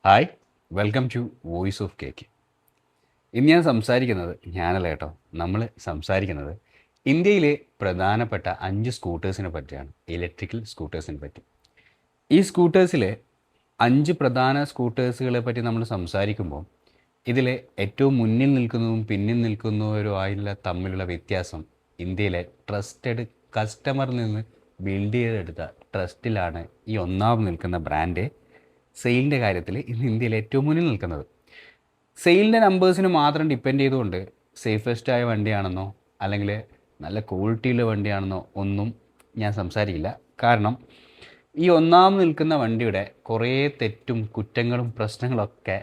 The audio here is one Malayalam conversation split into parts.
Hi, welcome to voice of cake. ഇന്ന് ഞാനല്ല കേട്ടോ. നമ്മൾ സംസാരിക്കുന്നത് ഇന്ത്യയിലെ പ്രധാനപ്പെട്ട 5 സ്കൂട്ടേഴ്സിനെ പറ്റിയാണ്, ഇലക്ട്രിക്കൽ സ്കൂട്ടേഴ്സിനെ പറ്റി. ഈ സ്കൂട്ടേഴ്സിലെ 5 പ്രധാന സ്കൂട്ടേഴ്സുകളെ പറ്റി നമ്മൾ സംസാരിക്കുമ്പോൾ ഇതിൽ ഏറ്റവും മുന്നിൽ നിൽക്കുന്നതും പിന്നിൽ നിൽക്കുന്നവരുമായുള്ള തമ്മിലുള്ള വ്യത്യാസം ഇന്ത്യയിലെ ട്രസ്റ്റഡ് കസ്റ്റമറിൽ നിന്ന് ബിൽഡ് ചെയ്തെടുത്ത ട്രസ്റ്റിലാണ് ഈ ഒന്നാമത് നിൽക്കുന്ന ബ്രാൻഡ് സെയിലിൻ്റെ കാര്യത്തിൽ ഇന്ന് ഇന്ത്യയിൽ ഏറ്റവും മുന്നിൽ നിൽക്കുന്നത്. സെയിലിൻ്റെ നമ്പേഴ്സിന് മാത്രം ഡിപ്പെൻഡ് ചെയ്തുകൊണ്ട് സേഫസ്റ്റായ വണ്ടിയാണെന്നോ അല്ലെങ്കിൽ നല്ല ക്വാളിറ്റിയുള്ള വണ്ടിയാണെന്നോ ഒന്നും ഞാൻ സംസാരിക്കില്ല. കാരണം ഈ ഒന്നാമത് നിൽക്കുന്ന വണ്ടിയുടെ കുറേ തെറ്റും കുറ്റങ്ങളും പ്രശ്നങ്ങളൊക്കെ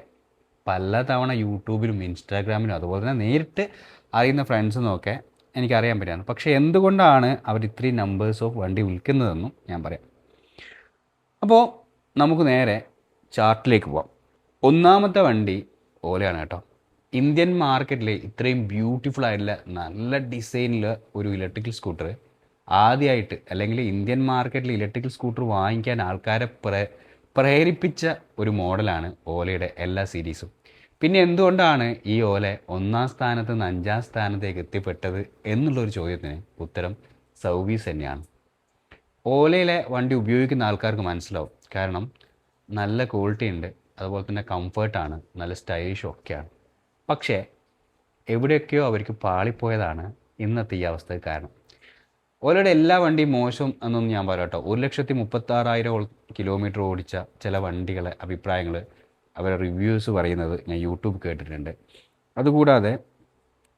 പലതവണ യൂട്യൂബിലും ഇൻസ്റ്റാഗ്രാമിലും അതുപോലെ തന്നെ നേരിട്ട് അറിയുന്ന ഫ്രണ്ട്സിൽ നിന്നൊക്കെ എനിക്കറിയാൻ പറ്റുകയാണ്. പക്ഷേ എന്തുകൊണ്ടാണ് അവർ ഇത്രയും നമ്പേഴ്സ് ഓഫ് വണ്ടി വിൽക്കുന്നതെന്നും ഞാൻ പറയാം. അപ്പോൾ നമുക്ക് നേരെ ചാർട്ടിലേക്ക് പോവാം. ഒന്നാമത്തെ വണ്ടി ഓലയാണ് കേട്ടോ. ഇന്ത്യൻ മാർക്കറ്റിൽ ഇത്രയും ബ്യൂട്ടിഫുൾ ആയിട്ടുള്ള നല്ല ഡിസൈനിൽ ഒരു ഇലക്ട്രിക്കൽ സ്കൂട്ടർ ആദ്യമായിട്ട്, അല്ലെങ്കിൽ ഇന്ത്യൻ മാർക്കറ്റിൽ ഇലക്ട്രിക്കൽ സ്കൂട്ടർ വാങ്ങിക്കാൻ ആൾക്കാരെ പ്രേരിപ്പിച്ച ഒരു മോഡലാണ് ഓലയുടെ എല്ലാ സീരീസും. പിന്നെ എന്തുകൊണ്ടാണ് ഈ ഓല ഒന്നാം സ്ഥാനത്ത് നിന്ന് 5-ാം സ്ഥാനത്തേക്ക് എത്തിപ്പെട്ടത് എന്നുള്ളൊരു ചോദ്യത്തിന് ഉത്തരം സർവീസ് തന്നെയാണ്. ഓലയിലെ വണ്ടി ഉപയോഗിക്കുന്ന ആൾക്കാർക്ക് മനസ്സിലാവും. കാരണം നല്ല ക്വാളിറ്റി ഉണ്ട്, അതുപോലെ തന്നെ കംഫർട്ടാണ്, നല്ല സ്റ്റൈലിഷും ഒക്കെയാണ്. പക്ഷേ എവിടെയൊക്കെയോ അവർക്ക് പാളിപ്പോയതാണ് ഇന്നത്തെ ഈ അവസ്ഥയ്ക്ക് കാരണം. ഓലയുടെ എല്ലാ വണ്ടിയും മോശം എന്നൊന്നും ഞാൻ പറയാം കേട്ടോ. 1,36,000 കിലോമീറ്റർ ഓടിച്ച ചില വണ്ടികളെ അഭിപ്രായങ്ങൾ, അവരുടെ റിവ്യൂസ് പറയുന്നത് ഞാൻ യൂട്യൂബ് കേട്ടിട്ടുണ്ട്. അതുകൂടാതെ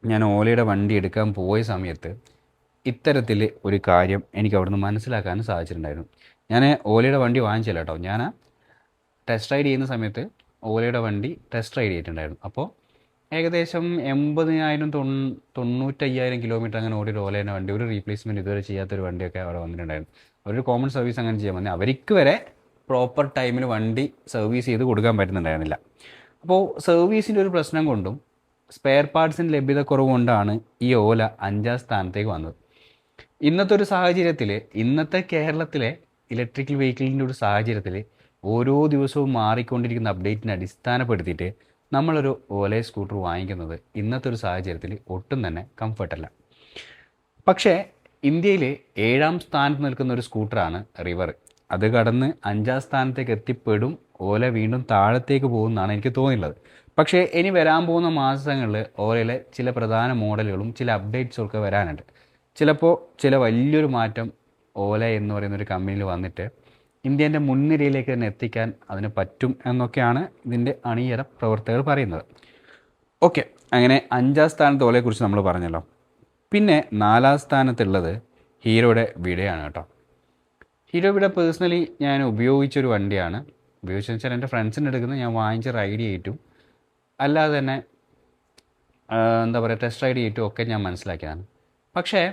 ഞാൻ ഓലയുടെ വണ്ടി എടുക്കാൻ പോയ സമയത്ത് ഇത്തരത്തിൽ ഒരു കാര്യം എനിക്ക് അവിടുന്ന് മനസ്സിലാക്കാനും സാധിച്ചിട്ടുണ്ടായിരുന്നു. ഞാൻ ഓലയുടെ വണ്ടി വാങ്ങിച്ചില്ല കേട്ടോ. ഞാൻ ടെസ്റ്റ് റൈഡ് ചെയ്യുന്ന സമയത്ത് ഓലയുടെ വണ്ടി ടെസ്റ്റ് റൈഡ് ചെയ്തിട്ടുണ്ടായിരുന്നു. അപ്പോൾ ഏകദേശം 80,000 95,000 കിലോമീറ്റർ അങ്ങനെ ഓടിയൊരു ഓലയുടെ വണ്ടി, ഒരു റീപ്ലേസ്മെൻറ്റ് ഇതുവരെ ചെയ്യാത്തൊരു വണ്ടിയൊക്കെ അവിടെ വന്നിട്ടുണ്ടായിരുന്നു. ഒരു കോമൺ സർവീസ് അങ്ങനെ ചെയ്യാൻ വന്നാൽ അവർക്ക് വരെ പ്രോപ്പർ ടൈമിൽ വണ്ടി സർവീസ് ചെയ്ത് കൊടുക്കാൻ പറ്റുന്നുണ്ടായിരുന്നില്ല. അപ്പോൾ സർവീസിൻ്റെ ഒരു പ്രശ്നം കൊണ്ടും സ്പെയർ പാർട്സിൻ്റെ ലഭ്യത കുറവ് കൊണ്ടാണ് ഈ ഓല 5-ാം സ്ഥാനത്തേക്ക് വന്നത്. ഇന്നത്തെ ഒരു സാഹചര്യത്തിൽ, ഇന്നത്തെ കേരളത്തിലെ ഇലക്ട്രിക്കൽ വെഹിക്കിളിൻ്റെ ഒരു സാഹചര്യത്തിൽ ഓരോ ദിവസവും മാറിക്കൊണ്ടിരിക്കുന്ന അപ്ഡേറ്റിനെ അടിസ്ഥാനപ്പെടുത്തിയിട്ട് നമ്മളൊരു ഓല സ്കൂട്ടർ വാങ്ങിക്കുന്നത് ഇന്നത്തെ ഒരു സാഹചര്യത്തിൽ ഒട്ടും തന്നെ കംഫർട്ടല്ല. പക്ഷേ ഇന്ത്യയിൽ 7-ാം സ്ഥാനത്ത് നിൽക്കുന്ന ഒരു സ്കൂട്ടറാണ് റിവർ. അത് കടന്ന് 5-ാം സ്ഥാനത്തേക്ക് എത്തിപ്പെടും, ഓല വീണ്ടും താഴത്തേക്ക് പോകുമെന്നാണ് എനിക്ക് തോന്നിയുള്ളത്. പക്ഷേ ഇനി വരാൻ പോകുന്ന മാസങ്ങളിൽ ഓലയിലെ ചില പ്രധാന മോഡലുകളും ചില അപ്ഡേറ്റ്സും ഒക്കെ വരാനുണ്ട്. ചിലപ്പോൾ ചില വലിയൊരു മാറ്റം ഓല എന്ന് പറയുന്നൊരു കമ്പനിയിൽ വന്നിട്ട് ഇന്ത്യൻ്റെ മുൻനിരയിലേക്ക് തന്നെ എത്തിക്കാൻ അതിന് പറ്റും എന്നൊക്കെയാണ് ഇതിൻ്റെ അണിയറ പ്രവർത്തകർ പറയുന്നത്. ഓക്കെ, അങ്ങനെ 5-ാം സ്ഥാനത്ത് ഓലയെക്കുറിച്ച് നമ്മൾ പറഞ്ഞല്ലോ. പിന്നെ 4-ാം സ്ഥാനത്തുള്ളത് ഹീറോയുടെ വിടയാണ് കേട്ടോ. ഹീറോ വിട പേഴ്സണലി ഞാൻ ഉപയോഗിച്ചൊരു വണ്ടിയാണ്. ഉപയോഗിച്ചെന്ന് വെച്ചാൽ എൻ്റെ ഫ്രണ്ട്സിൻ്റെ എടുക്കുന്നത്, ഞാൻ വാങ്ങിച്ച് റൈഡ് ചെയ്തിട്ടും അല്ലാതെ തന്നെ എന്താ പറയുക ടെസ്റ്റ് റൈഡ് ചെയ്തിട്ടും ഒക്കെ ഞാൻ മനസ്സിലാക്കിയതാണ്. പക്ഷേ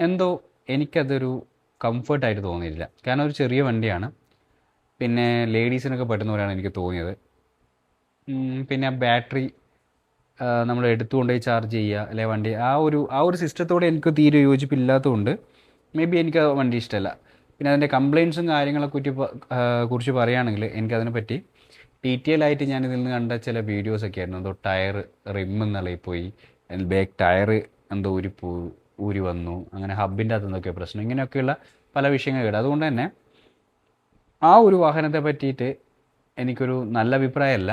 എന്തോ എനിക്കതൊരു കംഫർട്ടായിട്ട് തോന്നിയില്ല. കാരണം ഒരു ചെറിയ വണ്ടിയാണ്, പിന്നെ ലേഡീസിനൊക്കെ പറ്റുന്ന പോലെയാണ് എനിക്ക് തോന്നിയത്. പിന്നെ ബാറ്ററി നമ്മൾ എടുത്തുകൊണ്ടുപോയി ചാർജ് ചെയ്യുക അല്ലെ വണ്ടി, ആ ഒരു സിസ്റ്റത്തോടെ എനിക്ക് തീരെ യോജിപ്പില്ലാത്തതുകൊണ്ട് മേ ബി എനിക്ക് ആ വണ്ടി ഇഷ്ടമല്ല. പിന്നെ അതിൻ്റെ കംപ്ലയിൻസും കാര്യങ്ങളെ കുറിച്ച് പറയുകയാണെങ്കിൽ എനിക്കതിനെപ്പറ്റി ഡീറ്റെയിൽ ആയിട്ട് ഞാൻ ഇതിൽ നിന്ന് കണ്ട ചില വീഡിയോസൊക്കെ ആയിരുന്നു. എന്തോ ടയർ റിമ്മെന്ന് പോയി, ബാക്ക് ടയർ എന്തോ ഊരി വന്നു, അങ്ങനെ ഹബിൻ്റെ അകത്ത് നിന്നൊക്കെ പ്രശ്നം, ഇങ്ങനെയൊക്കെയുള്ള പല വിഷയങ്ങൾ കേട്ടു. അതുകൊണ്ട് തന്നെ ആ ഒരു വാഹനത്തെ പറ്റിയിട്ട് എനിക്കൊരു നല്ല അഭിപ്രായമല്ല.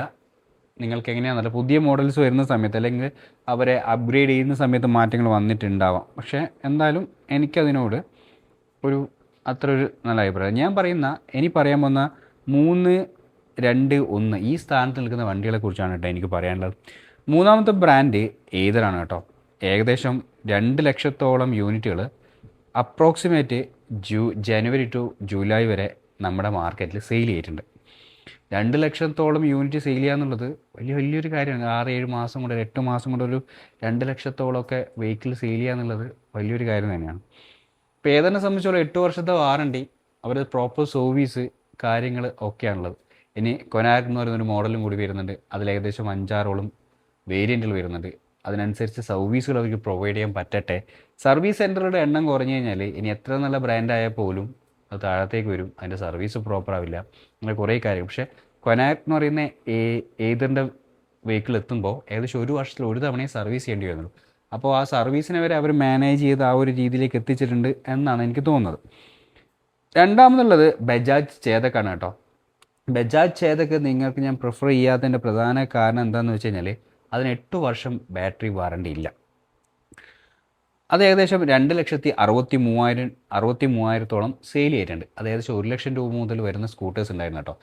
നിങ്ങൾക്ക് എങ്ങനെയാണെന്നല്ല, പുതിയ മോഡൽസ് വരുന്ന സമയത്ത് അല്ലെങ്കിൽ അവരെ അപ്ഗ്രേഡ് ചെയ്യുന്ന സമയത്ത് മാറ്റങ്ങൾ വന്നിട്ടുണ്ടാവാം. പക്ഷേ എന്തായാലും എനിക്കതിനോട് അത്ര ഒരു നല്ല അഭിപ്രായം. ഞാൻ പറയാൻ പോകുന്ന 3, 2, 1 ഈ സ്ഥാനത്ത് നിൽക്കുന്ന വണ്ടികളെ കുറിച്ചാണ് കേട്ടോ എനിക്ക് പറയാനുള്ളത്. മൂന്നാമത്തെ ബ്രാൻഡ് ഏതറാണ് കേട്ടോ. ഏകദേശം 2 ലക്ഷത്തോളം യൂണിറ്റുകൾ അപ്രോക്സിമേറ്റ് ജനുവരി ടു ജൂലൈ വരെ നമ്മുടെ മാർക്കറ്റിൽ സെയിൽ ചെയ്തിട്ടുണ്ട്. 2 ലക്ഷത്തോളം യൂണിറ്റ് സെയിൽ ചെയ്യുക എന്നുള്ളത് വലിയൊരു കാര്യമാണ്. 6-7 മാസം കൊണ്ട്, 8 മാസം കൊണ്ട് ഒരു 2 ലക്ഷത്തോളമൊക്കെ വെഹിക്കിൾ സെയിൽ ചെയ്യുക എന്നുള്ളത് വലിയൊരു കാര്യം തന്നെയാണ്. ഇപ്പോൾ ഏതെന്നെ സംബന്ധിച്ചോളം 8 വർഷത്തെ വാറണ്ടി, അവർ പ്രോപ്പർ സർവീസ് കാര്യങ്ങൾ ഒക്കെയാണുള്ളത്. ഇനി കൊനാർക്ക് എന്ന് പറയുന്നൊരു മോഡലും കൂടി വരുന്നുണ്ട്. അതിൽ ഏകദേശം 5-6ഓളം വേരിയൻറ്റുകൾ വരുന്നുണ്ട്. അതിനനുസരിച്ച് സർവീസുകൾ അവർക്ക് പ്രൊവൈഡ് ചെയ്യാൻ പറ്റട്ടെ. സർവീസ് സെൻറ്ററുകളുടെ എണ്ണം കുറഞ്ഞു കഴിഞ്ഞാൽ ഇനി എത്ര നല്ല ബ്രാൻഡായാൽ പോലും അത് താഴത്തേക്ക് വരും, അതിൻ്റെ സർവീസ് പ്രോപ്പർ ആവില്ല, അങ്ങനെ കുറേ കാര്യം. പക്ഷേ കൊനാക് എന്ന് പറയുന്ന ഏതറിൻ്റെ വെഹിക്കിൾ എത്തുമ്പോൾ ഏകദേശം ഒരു വർഷത്തിൽ ഒരു തവണയും സർവീസ് ചെയ്യേണ്ടി വരുന്നുള്ളൂ. അപ്പോൾ ആ സർവീസിനെ വരെ അവർ മാനേജ് ചെയ്ത് ആ ഒരു രീതിയിലേക്ക് എത്തിച്ചിട്ടുണ്ട് എന്നാണ് എനിക്ക് തോന്നുന്നത്. രണ്ടാമതുള്ളത് ബജാജ് ചേതക്കാണ് കേട്ടോ. ബജാജ് ചേതക്ക് നിങ്ങൾക്ക് ഞാൻ പ്രിഫർ ചെയ്യാത്തതിൻ്റെ പ്രധാന കാരണം എന്താണെന്ന് വെച്ച് കഴിഞ്ഞാൽ അതിന് 8 വർഷം ബാറ്ററി വാറണ്ടി ഇല്ല. അത് ഏകദേശം 2,63,000 സെയിൽ ചെയ്തിട്ടുണ്ട്. അത് ഏകദേശം 1,00,000 രൂപ മുതൽ വരുന്ന സ്കൂട്ടേഴ്സ് ഉണ്ടായിരുന്നു കേട്ടോ.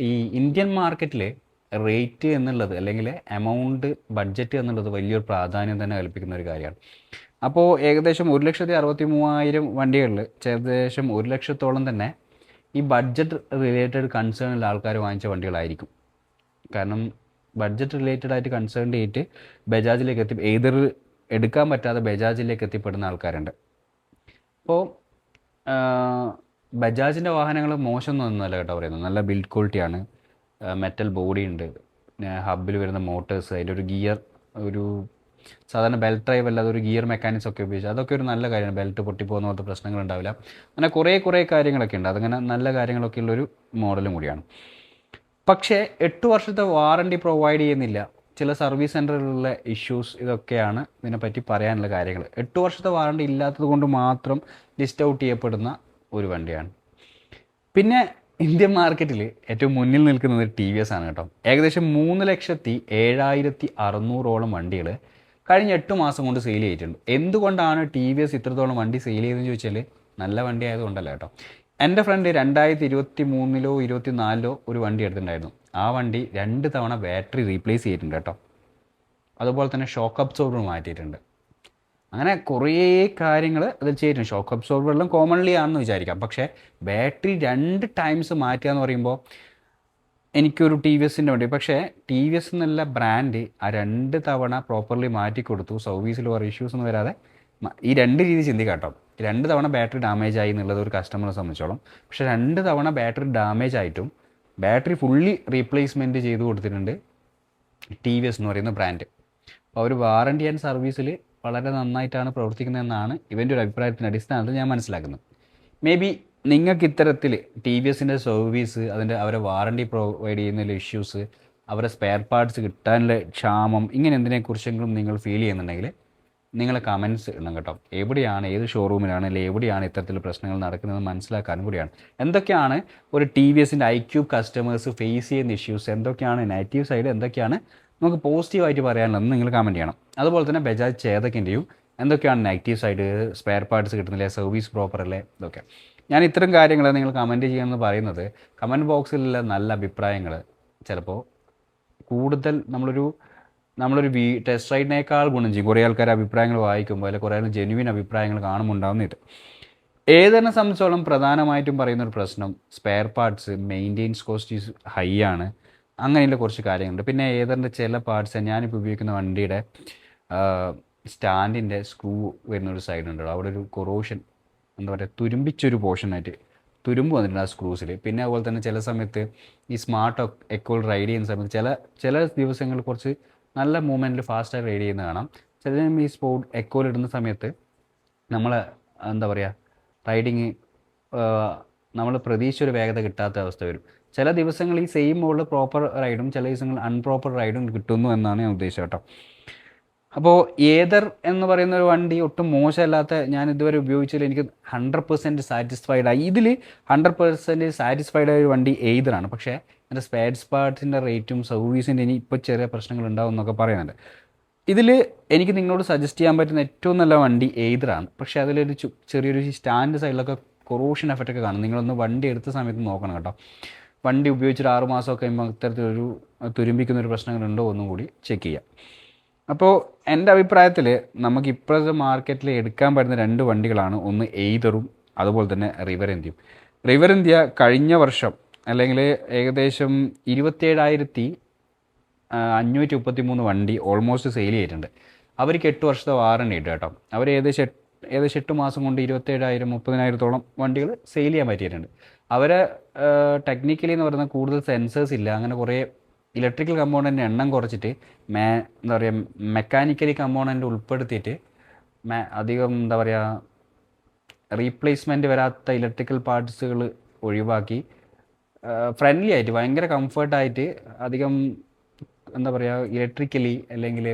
ഈ ഇന്ത്യൻ മാർക്കറ്റിൽ റേറ്റ് എന്നുള്ളത് അല്ലെങ്കിൽ എമൗണ്ട് ബഡ്ജറ്റ് എന്നുള്ളത് വലിയൊരു പ്രാധാന്യം തന്നെ കൽപ്പിക്കുന്ന ഒരു കാര്യമാണ്. അപ്പോൾ ഏകദേശം 1,63,000 വണ്ടികളിൽ ഏകദേശം 1,00,000 തന്നെ ഈ ബഡ്ജറ്റ് റിലേറ്റഡ് കൺസേൺ ഉള്ള ആൾക്കാർ വാങ്ങിച്ച വണ്ടികളായിരിക്കും. കാരണം ബഡ്ജറ്റ് റിലേറ്റഡ് ആയിട്ട് കൺസേൺഡ് ചെയ്തിട്ട് ബജാജിലേക്ക് ഏതൊർ എടുക്കാൻ പറ്റാതെ ബജാജിലേക്ക് എത്തിപ്പെടുന്ന ആൾക്കാരുണ്ട്. അപ്പോൾ ബജാജിൻ്റെ വാഹനങ്ങൾ മോശമൊന്നുമല്ല കേട്ടോ പറയുന്നത്. നല്ല ബിൽഡ് ക്വാളിറ്റിയാണ്, മെറ്റൽ ബോഡി ഉണ്ട്, പിന്നെ ഹബിൽ വരുന്ന മോട്ടേഴ്സ്, അതിൻ്റെ ഒരു ഗിയർ, ഒരു സാധാരണ ബെൽറ്റ് ഡ്രൈവ് അല്ലാതെ ഒരു ഗിയർ മെക്കാനിക്സ് ഒക്കെ ഉപയോഗിച്ച് അതൊക്കെ ഒരു നല്ല കാര്യമാണ്. ബെൽറ്റ് പൊട്ടിപ്പോകുന്ന പോലത്തെ പ്രശ്നങ്ങളുണ്ടാവില്ല. അങ്ങനെ കുറേ കാര്യങ്ങളൊക്കെ ഉണ്ട്. അതങ്ങനെ നല്ല കാര്യങ്ങളൊക്കെ ഉള്ളൊരു മോഡലും കൂടിയാണ്. പക്ഷേ 8 വർഷത്തെ വാറണ്ടി പ്രൊവൈഡ് ചെയ്യുന്നില്ല. ചില സർവീസ് സെൻറ്ററിലുള്ള ഇഷ്യൂസ്, ഇതൊക്കെയാണ് ഇതിനെപ്പറ്റി പറയാനുള്ള കാര്യങ്ങൾ. 8 വർഷത്തെ വാറണ്ടി ഇല്ലാത്തത് കൊണ്ട് മാത്രം ലിസ്റ്റ് ഔട്ട് ചെയ്യപ്പെടുന്ന ഒരു വണ്ടിയാണ്. പിന്നെ ഇന്ത്യൻ മാർക്കറ്റിൽ ഏറ്റവും മുന്നിൽ നിൽക്കുന്നത് TVS ആണ് കേട്ടോ. ഏകദേശം 3,07,600 വണ്ടികൾ കഴിഞ്ഞ 8 മാസം കൊണ്ട് സെയിൽ ചെയ്തിട്ടുണ്ട്. എന്തുകൊണ്ടാണ് TVS ഇത്രത്തോളം വണ്ടി സെയിൽ ചെയ്തതെന്ന് ചോദിച്ചാൽ നല്ല വണ്ടി ആയതുകൊണ്ടല്ല കേട്ടോ. എൻ്റെ ഫ്രണ്ട് 2023-ലോ 2024-ലോ ഒരു വണ്ടി എടുത്തിട്ടുണ്ടായിരുന്നു. ആ വണ്ടി 2 തവണ ബാറ്ററി റീപ്ലേസ് ചെയ്തിട്ടുണ്ട് കേട്ടോ. അതുപോലെ തന്നെ ഷോക്ക് അബ്സോർബർ മാറ്റിയിട്ടുണ്ട്. അങ്ങനെ കുറേ കാര്യങ്ങൾ അതിൽ ചെയ്തിട്ടുണ്ട്. ഷോക്ക് അബ്സോർബറെല്ലാം കോമൺലി ആണെന്ന് വിചാരിക്കാം. പക്ഷേ ബാറ്ററി 2 ടൈംസ് മാറ്റുക എന്ന് പറയുമ്പോൾ എനിക്കൊരു TVSൻ്റെ വണ്ടി, പക്ഷേ TVS എന്നുള്ള ബ്രാൻഡ് ആ 2 തവണ പ്രോപ്പർലി മാറ്റി കൊടുത്തു. സർവീസിൽ വേറെ ഇഷ്യൂസ് ഒന്നും വരാതെ. ഈ 2 രീതി ചിന്തിക്കാം കേട്ടോ. 2 തവണ ബാറ്ററി ഡാമേജ് ആയി എന്നുള്ളത് ഒരു കസ്റ്റമറെ സംബന്ധിച്ചോളം. പക്ഷേ 2 തവണ ബാറ്ററി ഡാമേജ് ആയിട്ടും ബാറ്ററി ഫുള്ളി റീപ്ലേസ്മെൻറ്റ് ചെയ്ത് കൊടുത്തിട്ടുണ്ട് TVS എന്ന് പറയുന്ന ബ്രാൻഡ്. അപ്പോൾ അവർ വാറണ്ടി ആൻഡ് സർവീസിൽ വളരെ നന്നായിട്ടാണ് പ്രവർത്തിക്കുന്നതെന്നാണ് ഇവൻ്റെ ഒരു അഭിപ്രായത്തിൻ്റെ അടിസ്ഥാനത്തിൽ ഞാൻ മനസ്സിലാക്കുന്നത്. മേ ബി നിങ്ങൾക്ക് ഇത്തരത്തിൽ TVSൻ്റെ സർവീസ്, അവരെ വാറണ്ടി പ്രൊവൈഡ് ചെയ്യുന്നതിൽ ഇഷ്യൂസ്, അവരെ സ്പെയർ പാർട്സ് കിട്ടാനുള്ള ക്ഷാമം, ഇങ്ങനെ എന്തിനെക്കുറിച്ചെങ്കിലും നിങ്ങൾ ഫീൽ ചെയ്യുന്നുണ്ടെങ്കിൽ നിങ്ങളെ കമൻറ്റ്സ് ഇടണം കേട്ടോ. എവിടെയാണ്, ഏത് ഷോറൂമിലാണ്, അല്ലെങ്കിൽ എവിടെയാണ് ഇത്തരത്തിൽ പ്രശ്നങ്ങൾ നടക്കുന്നതെന്ന് മനസ്സിലാക്കാനും കൂടിയാണ്. എന്തൊക്കെയാണ് ഒരു TVSൻ്റെ iQube കസ്റ്റമേഴ്സ് ഫേസ് ചെയ്യുന്ന ഇഷ്യൂസ്, എന്തൊക്കെയാണ് നെഗറ്റീവ് സൈഡ്, എന്തൊക്കെയാണ് നമുക്ക് പോസിറ്റീവായിട്ട് പറയാനുള്ളതെന്ന് നിങ്ങൾ കമൻറ്റ് ചെയ്യണം. അതുപോലെ തന്നെ ബജാജ് ചേതക്കിൻ്റെയും എന്തൊക്കെയാണ് നെഗറ്റീവ് സൈഡ്, സ്പെയർ പാർട്സ് കിട്ടുന്നില്ല, സർവീസ് പ്രോപ്പർ അല്ലേ, ഇതൊക്കെ. ഞാൻ ഇത്തരം കാര്യങ്ങൾ നിങ്ങൾ കമൻറ്റ് ചെയ്യണമെന്ന് പറയുന്നത് കമൻറ്റ് ബോക്സിലുള്ള നല്ല അഭിപ്രായങ്ങൾ ചിലപ്പോൾ കൂടുതൽ നമ്മളൊരു ടെസ്റ്റ് റൈഡിനേക്കാൾ ഗുണം ചെയ്യും. കുറേ ആൾക്കാർ അഭിപ്രായങ്ങൾ വായിക്കുമ്പോൾ അല്ലെങ്കിൽ കുറേ ജെന്യുവിൻ അഭിപ്രായങ്ങൾ കാണുമുണ്ടാവുന്നത്. ഏതെന്നെ സംബന്ധിച്ചോളം പ്രധാനമായിട്ടും പറയുന്നൊരു പ്രശ്നം spare parts maintenance cost high ആണ്. അങ്ങനെയുള്ള കുറച്ച് കാര്യങ്ങളുണ്ട്. പിന്നെ ഏതെൻ്റെ ചില പാർട്സ്, ഞാനിപ്പോൾ ഉപയോഗിക്കുന്ന വണ്ടിയുടെ സ്റ്റാൻഡിൻ്റെ സ്ക്രൂ വരുന്നൊരു സൈഡ് ഉണ്ടല്ലോ, അവിടെ ഒരു കൊറോഷൻ, എന്താ പറയുക, തുരുമ്പിച്ചൊരു പോർഷനായിട്ട് തുരുമ്പ് വന്നിട്ടുണ്ട് ആ സ്ക്രൂസിൽ. പിന്നെ അതുപോലെ തന്നെ ചില സമയത്ത് ഈ സ്മാർട്ട് എക്കോൾ റൈഡ് ചെയ്യുന്ന സമയത്ത് ചില ദിവസങ്ങളിൽ കുറച്ച് നല്ല മൂവ്മെൻറ്റിൽ ഫാസ്റ്റായി റൈഡ് ചെയ്യുന്ന കാണാം. ചില ഈ സ്പോർട്ട് എക്കോയിൽ ഇടുന്ന സമയത്ത് നമ്മൾ എന്താ പറയുക, റൈഡിങ് നമ്മൾ പ്രതീക്ഷിച്ചൊരു വേഗത കിട്ടാത്ത അവസ്ഥ വരും. ചില ദിവസങ്ങൾ ഈ സെയിം മോഡിൽ പ്രോപ്പർ റൈഡും ചില ദിവസങ്ങൾ അൺപ്രോപ്പർ റൈഡും കിട്ടുന്നു എന്നാണ് ഞാൻ ഉദ്ദേശിച്ചത് കേട്ടോ. അപ്പോൾ ഏതർ എന്ന് പറയുന്ന ഒരു വണ്ടി ഒട്ടും മോശമല്ലാത്ത, ഞാൻ ഇതുവരെ ഉപയോഗിച്ചതിൽ എനിക്ക് 100% സാറ്റിസ്ഫൈഡ് ആയി. ഇതിൽ 100% സാറ്റിസ്ഫൈഡ് ആയ ഒരു വണ്ടി ഏതറാണ്. പക്ഷേ എൻ്റെ സ്പെയർ പാർട്സിൻ്റെ റേറ്റും സർവീസിൻ്റെ ഇനി ഇപ്പോൾ ചെറിയ പ്രശ്നങ്ങൾ ഉണ്ടാവും എന്നൊക്കെ പറയുന്നുണ്ട്. ഇതിൽ എനിക്ക് നിങ്ങളോട് സജസ്റ്റ് ചെയ്യാൻ പറ്റുന്ന ഏറ്റവും നല്ല വണ്ടി ഏതറാണ്. പക്ഷേ അതിലൊരു ചെറിയൊരു സ്റ്റാൻഡ് സൈഡിലൊക്കെ കൊറോഷൻ എഫക്റ്റൊക്കെ കാണും. നിങ്ങളൊന്ന് വണ്ടി എടുത്ത സമയത്ത് നോക്കണം കേട്ടോ. വണ്ടി ഉപയോഗിച്ചൊരു 6 മാസമൊക്കെ കഴിയുമ്പോൾ ഇത്തരത്തിലൊരു തുരുമ്പിക്കുന്നൊരു പ്രശ്നങ്ങളുണ്ടോ എന്നും കൂടി ചെക്ക് ചെയ്യാം. അപ്പോൾ എൻ്റെ അഭിപ്രായത്തിൽ നമുക്ക് ഇപ്പോഴത്തെ മാർക്കറ്റിൽ എടുക്കാൻ പറ്റുന്ന 2 വണ്ടികളാണ്. ഒന്ന് ഏതറും അതുപോലെ തന്നെ റിവർ ഇന്ത്യയും. റിവർ ഇന്ത്യ കഴിഞ്ഞ വർഷം അല്ലെങ്കിൽ ഏകദേശം 27,533 വണ്ടി ഓൾമോസ്റ്റ് സെയിൽ ചെയ്തിട്ടുണ്ട്. അവർക്ക് 8 വർഷത്തെ വാറണ്ടി ഉണ്ട് കേട്ടോ. അവർ ഏകദേശം 8 മാസം കൊണ്ട് 27,000-30,000 വണ്ടികൾ സെയിൽ ചെയ്യാൻ പറ്റിയിട്ടുണ്ട്. അവരെ ടെക്നിക്കലി എന്ന് പറയുന്നത് കൂടുതൽ സെൻസേഴ്സ് ഇല്ല, അങ്ങനെ കുറേ ഇലക്ട്രിക്കൽ കമ്പോണൻ്റ് എണ്ണം കുറച്ചിട്ട് എന്താ പറയുക, മെക്കാനിക്കലി കമ്പോണൻ്റ് ഉൾപ്പെടുത്തിയിട്ട് അധികം എന്താ പറയുക റീപ്ലേസ്മെൻറ്റ് വരാത്ത ഇലക്ട്രിക്കൽ പാർട്സുകൾ ഒഴിവാക്കി ഫ്രണ്ട്ലി ആയിട്ട് ഭയങ്കര കംഫർട്ടായിട്ട് അധികം എന്താ പറയുക ഇലക്ട്രിക്കലി അല്ലെങ്കിൽ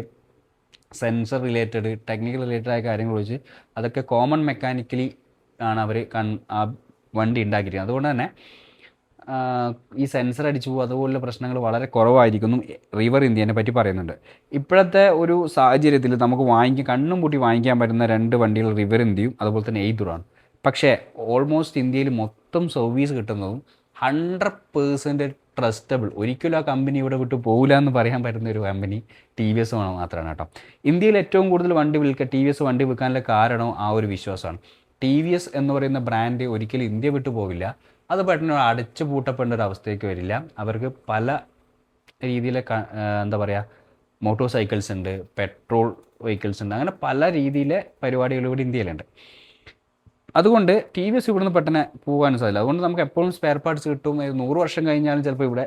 സെൻസർ റിലേറ്റഡ് ടെക്നിക്കൽ റിലേറ്റഡ് ആയ കാര്യങ്ങൾ വെച്ച് അതൊക്കെ കോമൺ മെക്കാനിക്കലി ആണ് അവർ ആ വണ്ടി ഉണ്ടാക്കിയിരിക്കുന്നത്. അതുകൊണ്ട് തന്നെ ഈ സെൻസർ അടിച്ചു പോകും അതുപോലുള്ള പ്രശ്നങ്ങൾ വളരെ കുറവായിരിക്കുന്നു റിവർ ഇന്ത്യനെ പറ്റി പറയുന്നുണ്ട്. ഇപ്പോഴത്തെ ഒരു സാഹചര്യത്തിൽ നമുക്ക് കണ്ണും പൂട്ടി വാങ്ങിക്കാൻ പറ്റുന്ന 2 വണ്ടികൾ റിവർ ഇന്ത്യയും അതുപോലെ തന്നെ എയ്തുറാണ്. പക്ഷേ ഓൾമോസ്റ്റ് ഇന്ത്യയിൽ മൊത്തം സർവീസ് കിട്ടുന്നതും 100% ട്രസ്റ്റബിൾ, ഒരിക്കലും ആ കമ്പനി ഇവിടെ വിട്ട് പോകില്ല എന്ന് പറയാൻ പറ്റുന്ന ഒരു കമ്പനി ടി വി എസ് മാത്രമാണ് കേട്ടോ. ഇന്ത്യയിൽ ഏറ്റവും കൂടുതൽ ടി വി എസ് വണ്ടി വിൽക്കാനുള്ള കാരണം ആ ഒരു വിശ്വാസമാണ്. ടി വി എസ് എന്ന് പറയുന്ന ബ്രാൻഡ് ഒരിക്കലും ഇന്ത്യ വിട്ടു പോകില്ല. അത് പെട്ടെന്ന് അടച്ചു പൂട്ടപ്പെടേണ്ട ഒരു അവസ്ഥയ്ക്ക് വരില്ല. അവർക്ക് പല രീതിയിലെ എന്താ പറയുക മോട്ടോർ സൈക്കിൾസ് ഉണ്ട്, പെട്രോൾ വെഹിക്കിൾസ് ഉണ്ട്, അങ്ങനെ പല രീതിയിലെ പരിപാടികൾ ഇവിടെ ഇന്ത്യയിലുണ്ട്. അതുകൊണ്ട് ടി വി എസ് ഇവിടുന്ന് പെട്ടെന്ന് പോകാനും സാധില്ല. അതുകൊണ്ട് നമുക്ക് എപ്പോഴും സ്പെയർ പാർട്സ് കിട്ടും. 100 വർഷം കഴിഞ്ഞാലും ചിലപ്പോൾ ഇവിടെ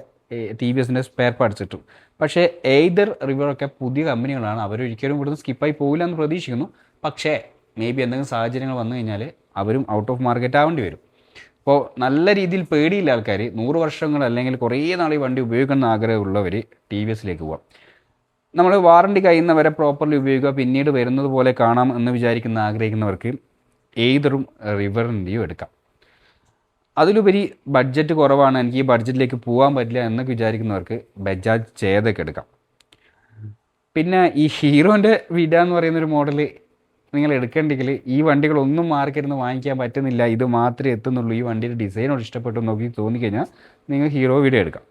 ടി വി എസിൻ്റെ സ്പെയർ പാർട്സ് കിട്ടും. പക്ഷേ എയ്തർ റിവറൊക്കെ പുതിയ കമ്പനികളാണ്, അവരൊരിക്കലും ഇവിടുന്ന് സ്കിപ്പായി പോകില്ല എന്ന് പ്രതീക്ഷിക്കുന്നു. പക്ഷേ മേ ബി എന്തെങ്കിലും സാഹചര്യങ്ങൾ വന്നു കഴിഞ്ഞാൽ അവരും ഔട്ട് ഓഫ് മാർക്കറ്റ് ആവേണ്ടി വരും. അപ്പോൾ നല്ല രീതിയിൽ പേടിയില്ല ആൾക്കാർ 100 വർഷങ്ങൾ അല്ലെങ്കിൽ കുറേ നാൾ ഈ വണ്ടി ഉപയോഗിക്കുന്ന ആഗ്രഹമുള്ളവർ ടി വി എസിലേക്ക് പോകാം. നമ്മൾ വാറണ്ടി കഴിയുന്നവരെ പ്രോപ്പർലി ഉപയോഗിക്കുക, പിന്നീട് വരുന്നത് പോലെ കാണാം എന്ന് ആഗ്രഹിക്കുന്നവർക്ക് ഏതൊരു റിവറിൻ്റെയും എടുക്കാം. അതിലുപരി ബഡ്ജറ്റ് കുറവാണ്, എനിക്ക് ഈ ബഡ്ജറ്റിലേക്ക് പോകാൻ പറ്റില്ല എന്നൊക്കെ വിചാരിക്കുന്നവർക്ക് ബജാജ് ചേതക്ക് എടുക്കാം. പിന്നെ ഈ ഹീറോൻ്റെ വിഡ എന്ന് പറയുന്നൊരു മോഡൽ നിങ്ങൾ എടുക്കേണ്ടെങ്കിൽ ഈ വണ്ടികളൊന്നും മാർക്കറ്റിൽ നിന്ന് വാങ്ങിക്കാൻ പറ്റുന്നില്ല, ഇത് മാത്രമേ എത്തുന്നുള്ളൂ, ഈ വണ്ടിയുടെ ഡിസൈനോട് ഇഷ്ടപ്പെട്ടു നോക്കി തോന്നിക്കഴിഞ്ഞാൽ നിങ്ങൾ ഹീറോ വിഡ എടുക്കാം.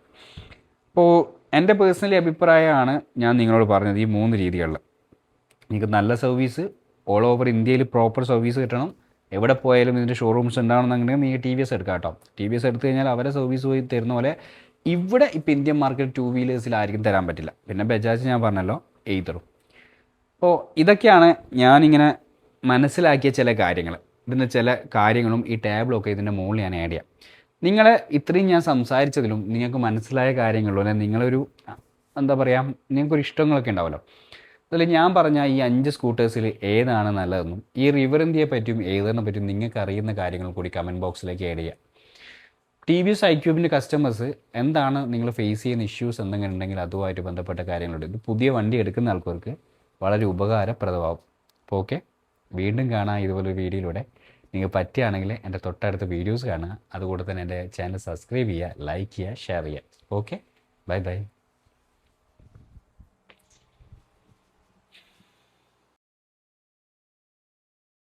അപ്പോൾ എൻ്റെ പേഴ്സണലി അഭിപ്രായമാണ് ഞാൻ നിങ്ങളോട് പറഞ്ഞത് ഈ 3 രീതികളിൽ. നിങ്ങൾക്ക് നല്ല സർവീസ് ഓൾ ഓവർ ഇന്ത്യയിൽ പ്രോപ്പർ സർവീസ് കിട്ടണം, എവിടെ പോയാലും ഇതിൻ്റെ ഷോറൂംസ് ഉണ്ടാവണമെന്നുണ്ടെങ്കിൽ നിങ്ങൾ ടി വി എസ് എടുക്കാം കേട്ടോ. ടി വി എസ് എടുത്തു കഴിഞ്ഞാൽ അവരെ സർവീസ് പോയി തരുന്ന പോലെ ഇവിടെ ഇപ്പോൾ ഇന്ത്യൻ മാർക്കറ്റ് 2 വീലേഴ്സിലായിരിക്കും തരാൻ പറ്റില്ല. പിന്നെ ബജാജ് ഞാൻ പറഞ്ഞല്ലോ, എയ്തറും. അപ്പോൾ ഇതൊക്കെയാണ് ഞാനിങ്ങനെ മനസ്സിലാക്കിയ ചില കാര്യങ്ങൾ. ഇതിൻ്റെ ചില കാര്യങ്ങളും ഈ ടാബിളൊക്കെ ഇതിൻ്റെ മുകളിൽ ഞാൻ ആഡ് ചെയ്യാം. നിങ്ങൾ ഇത്രയും ഞാൻ സംസാരിച്ചതിലും നിങ്ങൾക്ക് മനസ്സിലായ കാര്യങ്ങളിലും അല്ലെങ്കിൽ നിങ്ങളൊരു എന്താ പറയുക നിങ്ങൾക്കൊരു ഇഷ്ടങ്ങളൊക്കെ ഉണ്ടാവുമല്ലോ, അതിൽ ഞാൻ പറഞ്ഞ ഈ 5 സ്കൂട്ടേഴ്സിൽ ഏതാണ് നല്ലതെന്നും ഈ റിവർ ഇന്ത്യയെ പറ്റിയും ഏതിനെ പറ്റിയും നിങ്ങൾക്ക് അറിയുന്ന കാര്യങ്ങൾ കൂടി കമൻറ്റ് ബോക്സിലേക്ക് ആഡ് ചെയ്യുക. ടി വി എസ് ഐക്യൂബിൻ്റെ കസ്റ്റമേഴ്സ് എന്താണ് നിങ്ങൾ ഫേസ് ചെയ്യുന്ന ഇഷ്യൂസ് എന്തെങ്കിലും ഉണ്ടെങ്കിൽ അതുമായിട്ട് ബന്ധപ്പെട്ട കാര്യങ്ങളുണ്ട്. ഇത് പുതിയ വണ്ടി എടുക്കുന്ന ആൾക്കാർക്ക് വളരെ ഉപകാരപ്രദമാവും. അപ്പോൾ ഓക്കെ, വീണ്ടും കാണാം ഇതുപോലൊരു വീഡിയോയിലൂടെ. നിങ്ങൾക്ക് പറ്റുകയാണെങ്കിൽ എൻ്റെ തൊട്ടടുത്ത വീഡിയോസ് കാണുക, അതുകൂടെ തന്നെ എൻ്റെ ചാനൽ സബ്സ്ക്രൈബ് ചെയ്യുക, ലൈക്ക് ചെയ്യുക, ഷെയർ ചെയ്യുക. Okay, bye bye.